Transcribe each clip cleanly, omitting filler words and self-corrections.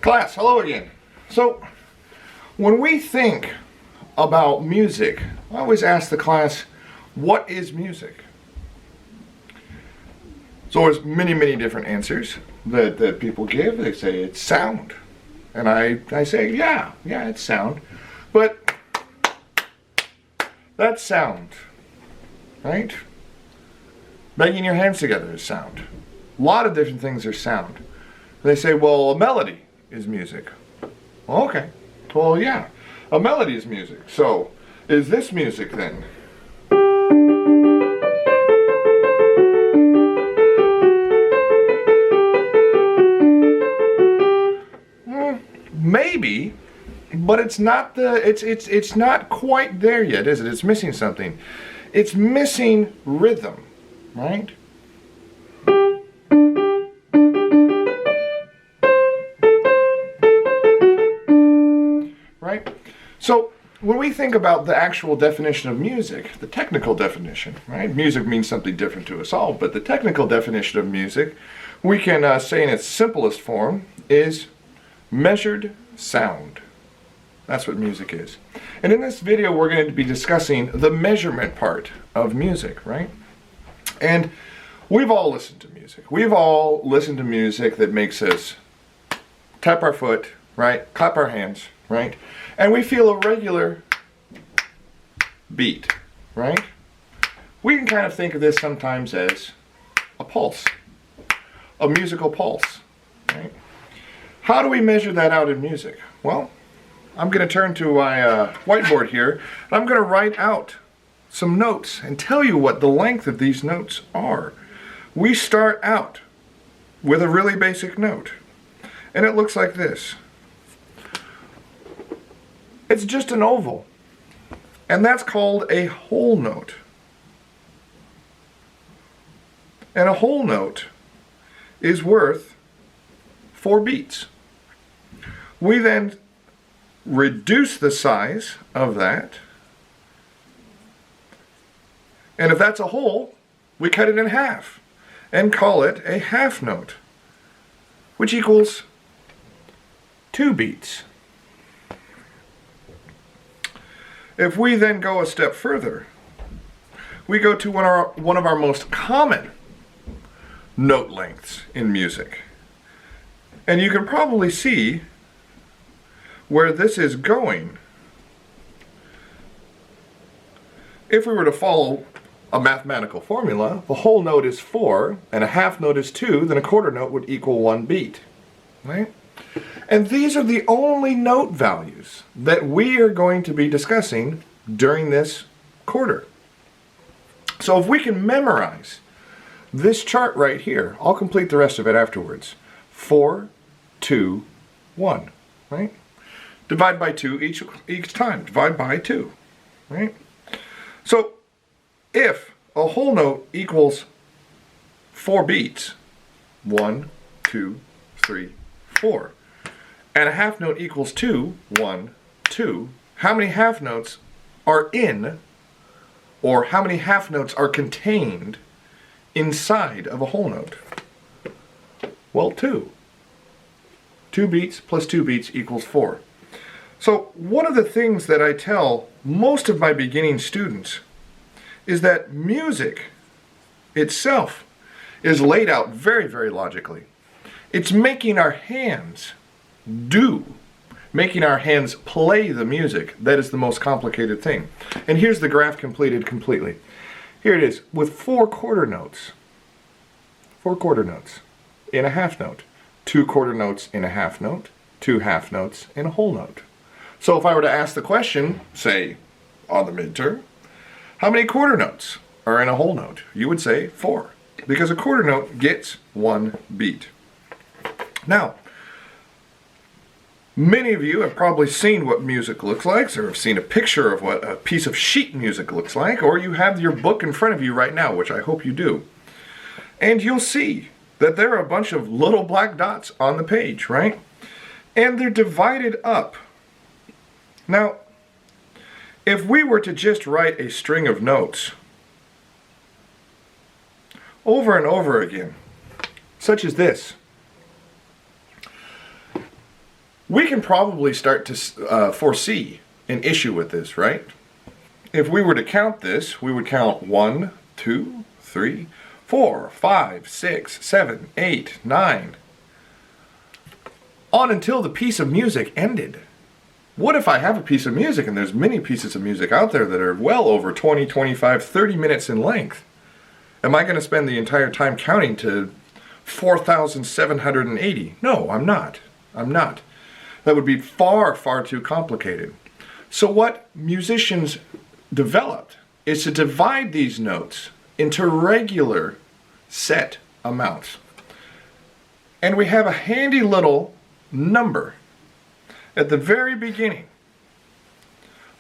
Class, hello again. So, when we think about music, I always ask the class, what is music? So there's many different answers that people give. They say it's sound. And I say, yeah, it's sound. But that's sound, right? Banging your hands together is sound. A lot of different things are sound. They say, well, a melody is music. Well, okay. Well, yeah, a melody is music. So, is this music then? Maybe, but it's not it's not quite there yet, is it? It's missing something. It's missing rhythm, right? Right? So when we think about the actual definition of music, the technical definition, right? Music means something different to us all, but the technical definition of music, we can say in its simplest form, is measured sound. That's what music is. And in this video, we're going to be discussing the measurement part of music, right? And we've all listened to music. We've all listened to music that makes us tap our foot, right? Clap our hands, right? And we feel a regular beat, right? We can kind of think of this sometimes as a pulse, a musical pulse, right? How do we measure that out in music? Well, I'm going to turn to my whiteboard here, and I'm going to write out some notes and tell you what the length of these notes are. We start out with a really basic note, and it looks like this. It's just an oval, and that's called a whole note. And a whole note is worth 4 beats. We then reduce the size of that, and if that's a whole, we cut it in half and call it a half note, which equals 2 beats. If we then go a step further, we go to one of our most common note lengths in music. And you can probably see where this is going. If we were to follow a mathematical formula, the whole note is 4 and a half note is 2, then a quarter note would equal 1 beat, right? And these are the only note values that we are going to be discussing during this quarter. So if we can memorize this chart right here, I'll complete the rest of it afterwards. 4, 2, 1, right? Divide by 2 each time. Divide by 2, right? So if a whole note equals 4 beats, 1, 2, 3, 4, and a half note equals 2, 1, 2, how many half notes are in, or how many half notes are contained inside of a whole note? Well, 2. 2 beats plus 2 beats equals 4. So one of the things that I tell most of my beginning students is that music itself is laid out very logically. It's making our hands making our hands play the music. That is the most complicated thing. And here's the graph completed completely. Here it is with 4 quarter notes. 4 quarter notes in a half note. 2 quarter notes in a half note. 2 half notes in a whole note. So if I were to ask the question, say, on the midterm, how many quarter notes are in a whole note? You would say 4, because a quarter note gets 1 beat. Now, many of you have probably seen what music looks like, or have seen a picture of what a piece of sheet music looks like, or you have your book in front of you right now, which I hope you do. And you'll see that there are a bunch of little black dots on the page, right? And they're divided up. Now, if we were to just write a string of notes over and over again, such as this, We can probably start to foresee an issue with this, right? If we were to count this, we would count 1, 2, 3, 4, 5, 6, 7, 8, 9, on until the piece of music ended. What if I have a piece of music, and there's many pieces of music out there that are well over 20, 25, 30 minutes in length? Am I going to spend the entire time counting to 4,780? No, I'm not. I'm not. That would be far, far too complicated. So what musicians developed is to divide these notes into regular set amounts. And we have a handy little number at the very beginning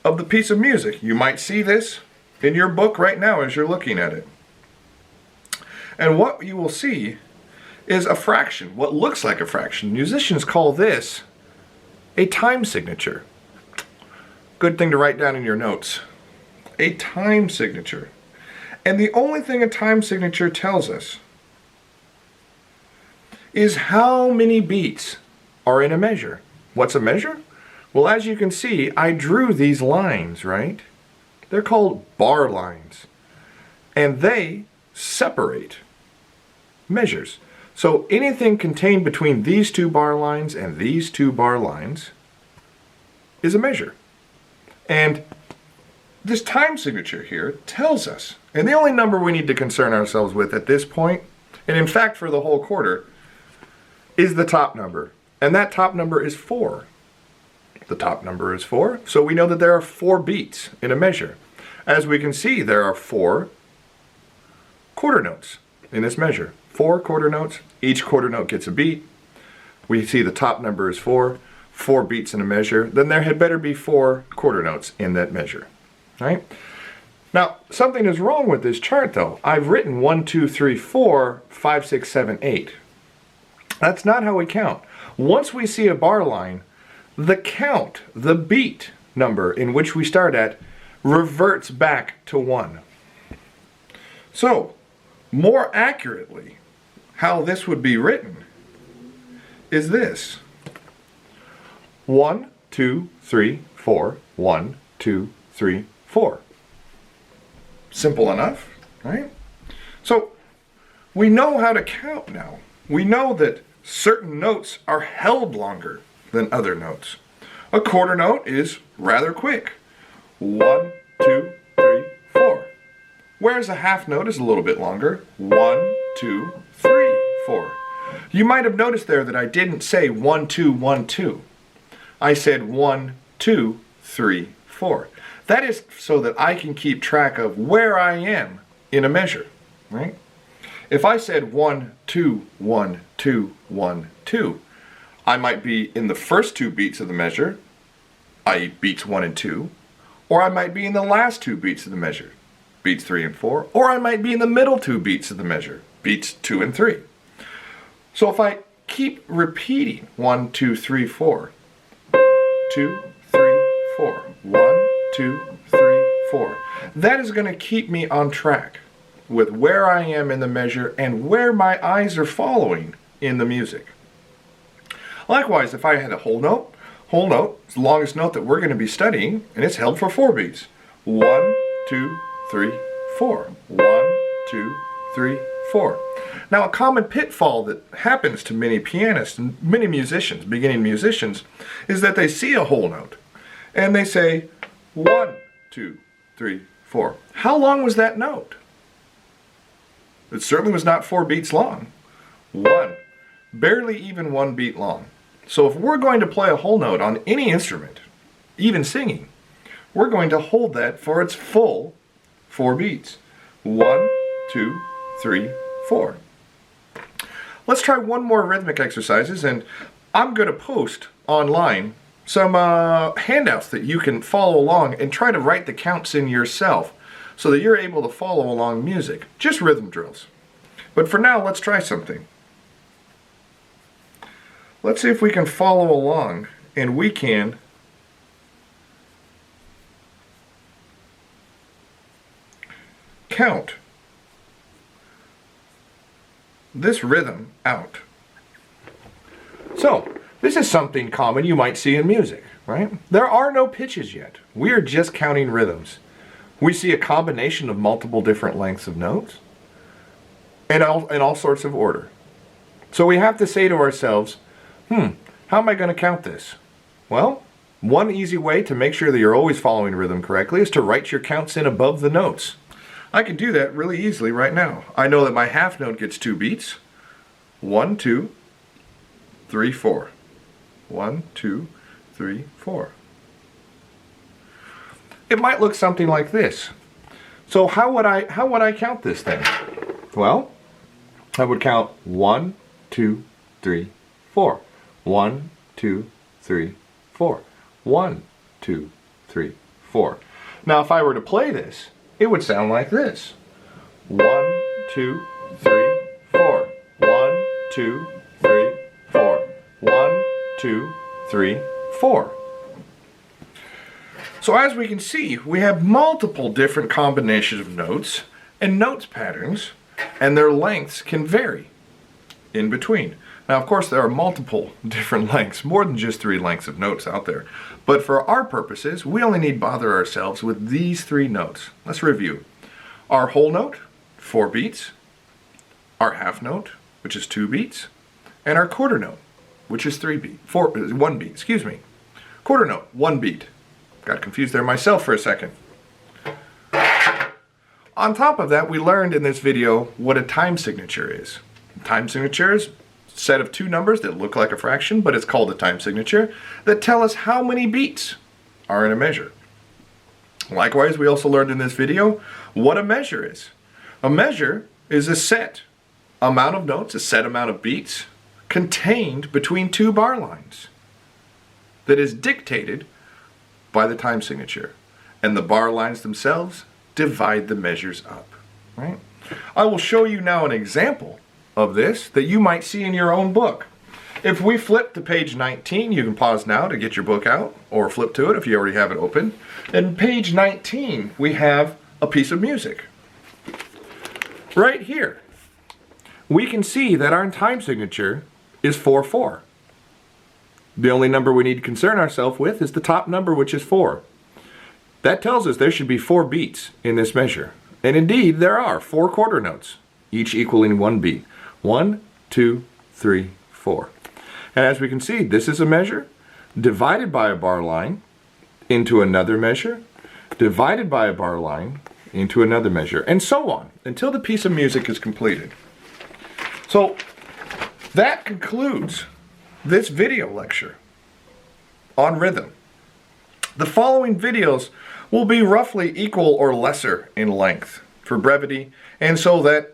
of the piece of music. You might see this in your book right now as you're looking at it. And what you will see is a fraction, what looks like a fraction. Musicians call this a time signature. Good thing to write down in your notes. A time signature. And the only thing a time signature tells us is how many beats are in a measure. What's a measure? Well, as you can see, I drew these lines, right? They're called bar lines. And they separate measures. So anything contained between these two bar lines and these two bar lines is a measure. And this time signature here tells us, and the only number we need to concern ourselves with at this point, and in fact for the whole quarter, is the top number. And that top number is 4. The top number is 4, so we know that there are 4 beats in a measure. As we can see, there are 4 quarter notes in this measure. 4 quarter notes. Each quarter note gets a beat. We see the top number is 4. 4 beats in a measure. Then there had better be 4 quarter notes in that measure. Right? Now, something is wrong with this chart though. I've written 1, 2, 3, 4, 5, 6, 7, 8. That's not how we count. Once we see a bar line, the count, the beat number in which we start at, reverts back to 1. So, more accurately, how this would be written is this. 1, 2, 3, 4, 1, 2, 3, 4. Simple enough, right? So, we know how to count now. We know that certain notes are held longer than other notes. A quarter note is rather quick. 1, 2, 3, 4. Whereas a half note is a little bit longer. 1, 2, 3, 4. You might have noticed there that I didn't say 1, 2, 1, 2. I said 1, 2, 3, 4. That is so that I can keep track of where I am in a measure, right? If I said 1, 2, 1, 2, 1, 2, I might be in the first 2 beats of the measure, i.e. beats 1 and 2, or I might be in the last 2 beats of the measure, beats 3 and 4, or I might be in the middle 2 beats of the measure, beats 2 and 3. So if I keep repeating 1, 2, 3, 4, 2, 3, 4, 1, 2, 3, 4, that is going to keep me on track with where I am in the measure and where my eyes are following in the music. Likewise, if I had a whole note, it's the longest note that we're going to be studying, and it's held for 4 beats. 1, 2, 3, 4. 1, 2, 3, 4. Now, a common pitfall that happens to many pianists and many musicians, beginning musicians, is that they see a whole note and they say 1, 2, 3, 4. How long was that note? It certainly was not 4 beats long. 1. Barely even 1 beat long. So if we're going to play a whole note on any instrument, even singing, we're going to hold that for its full 4 beats. 1, 2, 3, 4. Let's try one more rhythmic exercises, and I'm going to post online some handouts that you can follow along and try to write the counts in yourself so that you're able to follow along music. Just rhythm drills. But for now, let's try something. Let's see if we can follow along, and we can count this rhythm out. So, This is something common you might see in music, right? There are no pitches yet. We are just counting rhythms. We see a combination of multiple different lengths of notes in all sorts of order. So we have to say to ourselves, how am I going to count this? Well, one easy way to make sure that you're always following rhythm correctly is to write your counts in above the notes. I can do that really easily right now. I know that my half note gets 2 beats. 1, 2, 3, 4. 1, 2, 3, 4. It might look something like this. So how would I count this then? Well, I would count 1, 2, 3, 4. 1, 2, 3, 4. 1, 2, 3, 4. Now if I were to play this, it would sound like this. 1, 2, 3, 4. 1, 2, 3, 4. 1, 2, 3, 4. So as we can see, we have multiple different combinations of notes and notes patterns, and their lengths can vary in between. Now, of course, there are multiple different lengths, more than just 3 lengths of notes out there. But for our purposes, we only need bother ourselves with these 3 notes. Let's review. Our whole note, 4 beats. Our half note, which is 2 beats. And our quarter note, which is 1 beat, excuse me. Quarter note, 1 beat. Got confused there myself for a second. On top of that, we learned in this video what a time signature is. Time signature is a set of 2 numbers that look like a fraction, but it's called a time signature, that tell us how many beats are in a measure. Likewise, we also learned in this video what a measure is. A measure is a set amount of notes, a set amount of beats, contained between 2 bar lines that is dictated by the time signature. And the bar lines themselves divide the measures up. Right? I will show you now an example of this that you might see in your own book. If we flip to page 19, you can pause now to get your book out, or flip to it if you already have it open. In page 19, we have a piece of music. Right here, we can see that our time signature is 4/4. The only number we need to concern ourselves with is the top number, which is 4. That tells us there should be 4 beats in this measure. And indeed, there are 4 quarter notes, each equaling 1 beat. 1, 2, 3, 4. And as we can see, this is a measure divided by a bar line into another measure, divided by a bar line into another measure, and so on, until the piece of music is completed. So that concludes this video lecture on rhythm. The following videos will be roughly equal or lesser in length for brevity, and so that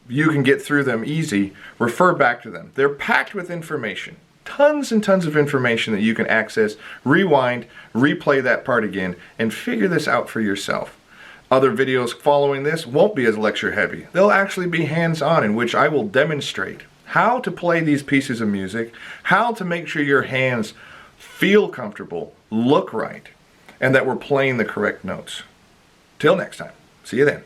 you can get through them easy, refer back to them. They're packed with information, tons and tons of information that you can access, rewind, replay that part again, and figure this out for yourself. Other videos following this won't be as lecture heavy. They'll actually be hands-on, in which I will demonstrate how to play these pieces of music, how to make sure your hands feel comfortable, look right, and that we're playing the correct notes. Till next time, see you then.